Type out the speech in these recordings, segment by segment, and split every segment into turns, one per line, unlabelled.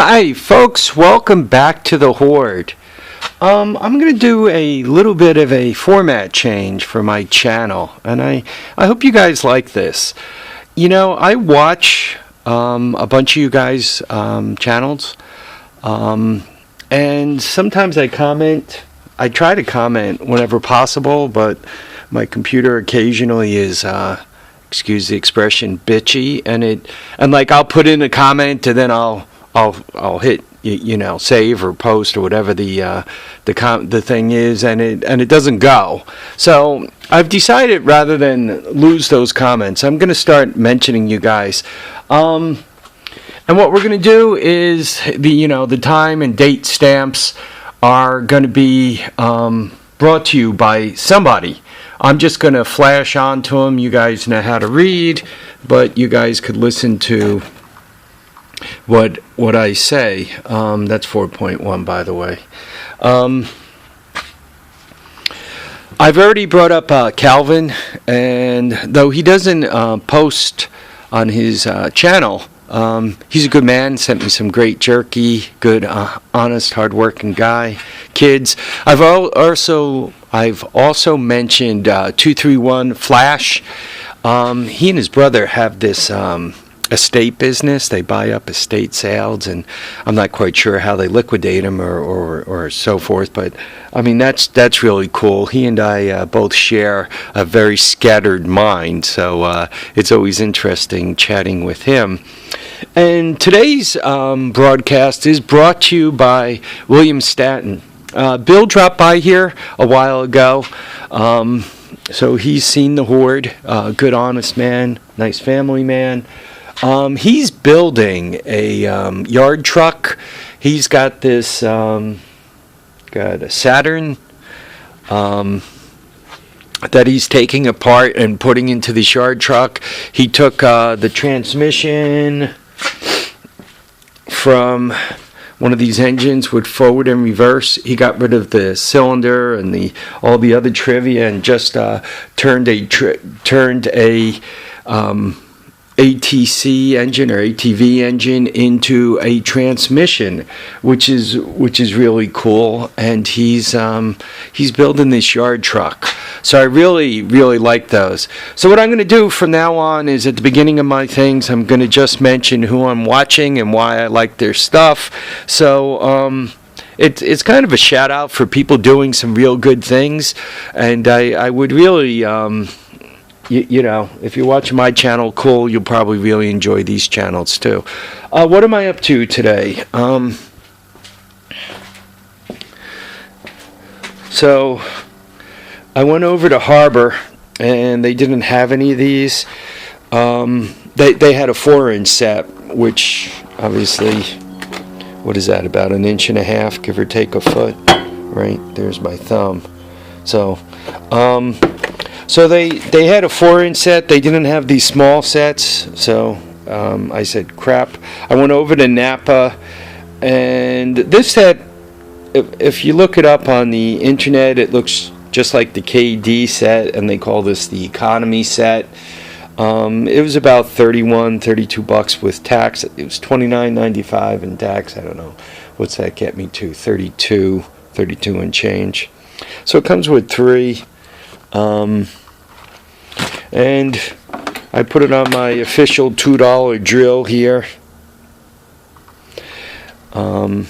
Hi folks, welcome back to the Hoard. I'm going to do a little bit of a format change for my channel, and I hope you guys like this. You know, I watch a bunch of you guys' channels, and sometimes I comment. I try to comment whenever possible, but my computer occasionally is excuse the expression, bitchy, and like I'll put in a comment and then I'll hit save or post or whatever the thing is, and it doesn't go. So I've decided rather than lose those comments, I'm going to start mentioning you guys. And what we're going to do is the time and date stamps are going to be brought to you by somebody. I'm just going to flash on to them. You guys know how to read, but you guys could listen to what I say. That's 4.1, by the way. I've already brought up Calvin, and though he doesn't post on his channel, he's a good man. Sent me some great jerky. Good, honest, hardworking guy. Kids. I've also mentioned 231 Flash. He and his brother have this estate business. They buy up estate sales, and I'm not quite sure how they liquidate them or so forth, but I mean that's really cool. He and I both share a very scattered mind, so it's always interesting chatting with him. And today's broadcast is brought to you by William Stanton. Bill dropped by here a while ago, so he's seen the Hoard. Good, honest man, nice family man. He's building a yard truck. He's got this got a Saturn that he's taking apart and putting into this yard truck. He took the transmission from one of these engines with forward and reverse. He got rid of the cylinder and all the other trivia and just turned a ATC engine or ATV engine into a transmission, which is really cool. And he's building this yard truck. So I really like those. So what I'm going to do from now on is at the beginning of my things, I'm going to just mention who I'm watching and why I like their stuff. So it's kind of a shout out for people doing some real good things, and I would really if you're watching my channel, cool, you'll probably really enjoy these channels too. What am I up to today? So I went over to Harbor, and they didn't have any of these. They had a 4-inch set, which obviously, what is that, about 1.5 inches, give or take a foot? Right, there's my thumb. So they had a 4-inch set. They didn't have these small sets, so I said, crap. I went over to NAPA, and this set, if you look it up on the internet, it looks just like the KD set, and they call this the economy set. It was about $32 with tax. It was $29.95 in tax. I don't know, what's that get me to? 32 and change. So it comes with 3. And I put it on my official $2 drill here. And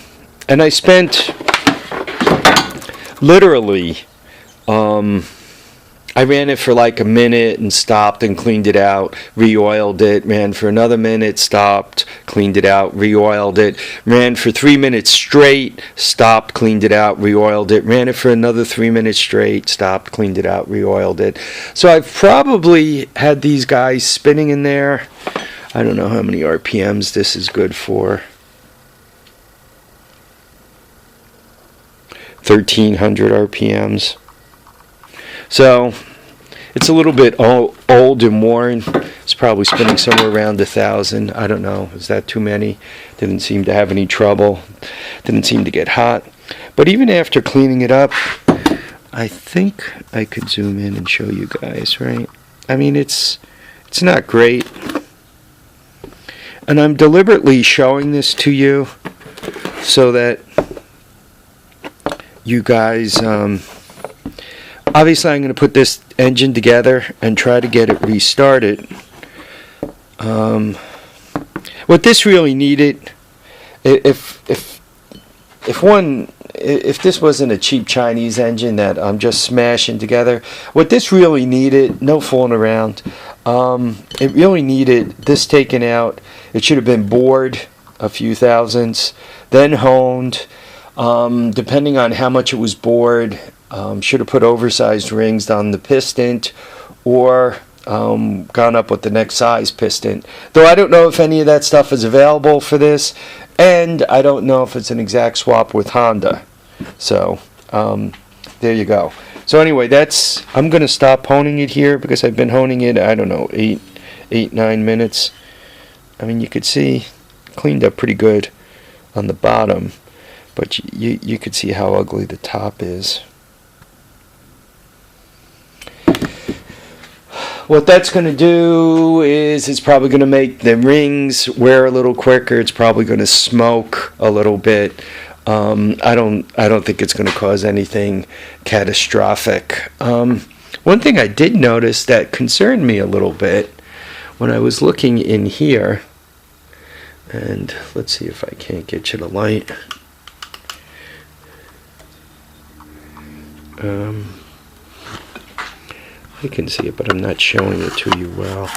I spent literally, I ran it for like a minute and stopped and cleaned it out, re-oiled it, ran for another minute, stopped, cleaned it out, re-oiled it, ran for 3 minutes straight, stopped, cleaned it out, re-oiled it, ran it for another 3 minutes straight, stopped, cleaned it out, re-oiled it. So I've probably had these guys spinning in there. I don't know how many RPMs this is good for. 1,300 RPMs. So it's a little bit old and worn. It's probably spinning somewhere around 1,000. I don't know. Is that too many? Didn't seem to have any trouble. Didn't seem to get hot. But even after cleaning it up, I think I could zoom in and show you guys, right? I mean, it's not great. And I'm deliberately showing this to you so that you guys, obviously I'm going to put this engine together and try to get it restarted. What this really needed, if this wasn't a cheap Chinese engine that I'm just smashing together, what this really needed, no fooling around, it really needed this taken out. It should have been bored a few thousandths, then honed. Depending on how much it was bored, should have put oversized rings on the piston, or gone up with the next size piston. Though I don't know if any of that stuff is available for this, and I don't know if it's an exact swap with Honda. So there you go. So anyway, I'm going to stop honing it here because I've been honing it, I don't know, 9 minutes. I mean, you could see cleaned up pretty good on the bottom, but you could see how ugly the top is. What that's going to do is it's probably going to make the rings wear a little quicker. It's probably going to smoke a little bit. I don't think it's going to cause anything catastrophic. One thing I did notice that concerned me a little bit when I was looking in here, and let's see if I can't get you the light. I can see it, but I'm not showing it to you well.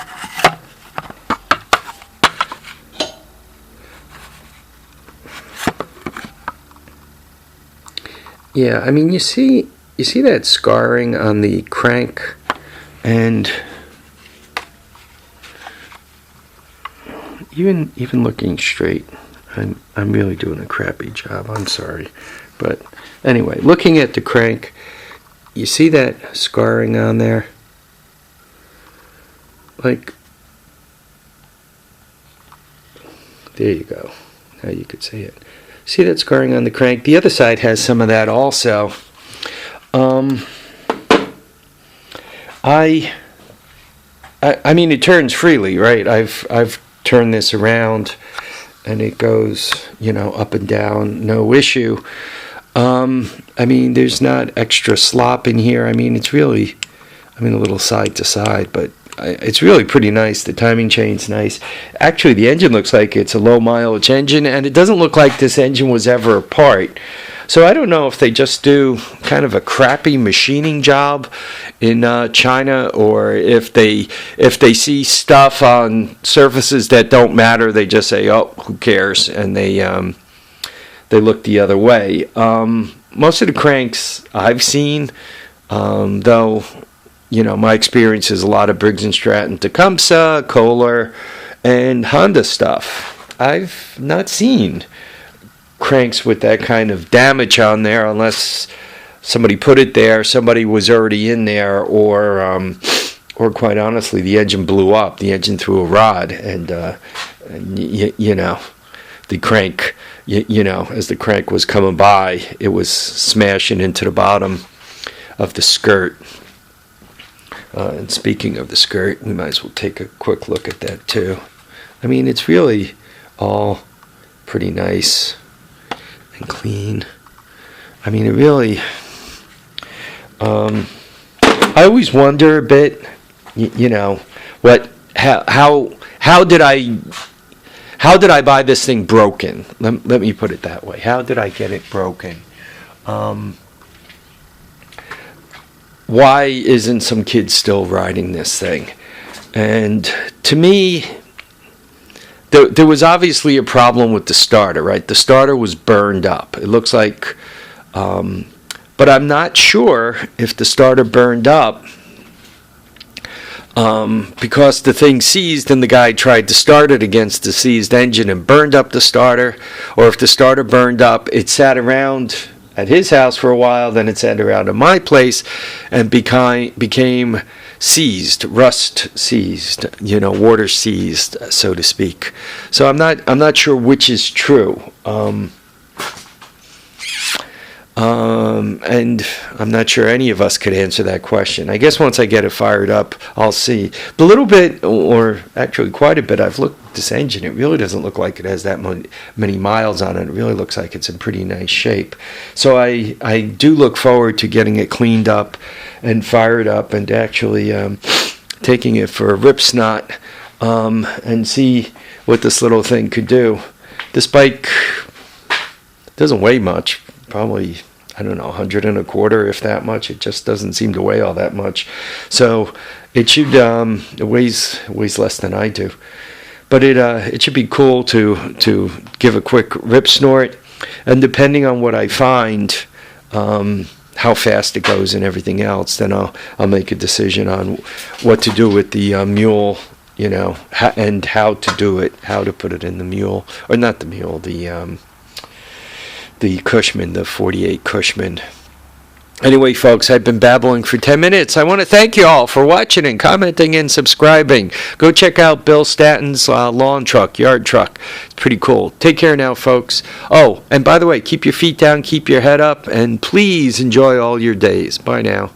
Yeah, I mean, you see that scarring on the crank, and even looking straight, I'm really doing a crappy job. I'm sorry, but anyway, looking at the crank, you see that scarring on there? Like, there you go. Now you could see it. See that scarring on the crank? The other side has some of that also. I mean, it turns freely, right? I've turned this around, and it goes, up and down, no issue. I mean, there's not extra slop in here. I mean, it's really, a little side to side, but it's really pretty nice. The timing chain's nice. Actually, the engine looks like it's a low mileage engine, and it doesn't look like this engine was ever apart. So I don't know if they just do kind of a crappy machining job in China, or if they see stuff on surfaces that don't matter, they just say, "Oh, who cares?" and they look the other way. Most of the cranks I've seen, though, my experience is a lot of Briggs & Stratton, Tecumseh, Kohler, and Honda stuff. I've not seen cranks with that kind of damage on there unless somebody put it there, somebody was already in there, or quite honestly, the engine blew up. The engine threw a rod, and the crank, as the crank was coming by, it was smashing into the bottom of the skirt. And speaking of the skirt, we might as well take a quick look at that too. I mean, it's really all pretty nice and clean. I mean, it really, I always wonder a bit, how did I buy this thing broken? Let me put it that way. How did I get it broken? Why isn't some kid still riding this thing? And to me, there was obviously a problem with the starter, right? The starter was burned up. It looks like, but I'm not sure if the starter burned up because the thing seized and the guy tried to start it against the seized engine and burned up the starter, or if the starter burned up, it sat around at his house for a while, then it sat around at my place and became seized, rust seized, water seized, so to speak. So I'm not sure which is true. And I'm not sure any of us could answer that question. I guess once I get it fired up, I'll see. But a little bit, or actually quite a bit, I've looked at this engine. It really doesn't look like it has that many miles on it. It really looks like it's in pretty nice shape. So I do look forward to getting it cleaned up and fired up and actually taking it for a rip snot and see what this little thing could do. This bike doesn't weigh much. Probably, I don't know, 100 and a quarter, if that much. It just doesn't seem to weigh all that much. So it should, it weighs less than I do. But it should be cool to give a quick rip snort. And depending on what I find, how fast it goes and everything else, then I'll make a decision on what to do with the mule, you know, and how to do it, how to put it in the mule, or not the mule, the Cushman, the 48 Cushman. Anyway, folks, I've been babbling for 10 minutes. I want to thank you all for watching and commenting and subscribing. Go check out Bill Statton's lawn truck, yard truck. It's pretty cool. Take care now, folks. Oh, and by the way, keep your feet down, keep your head up, and please enjoy all your days. Bye now.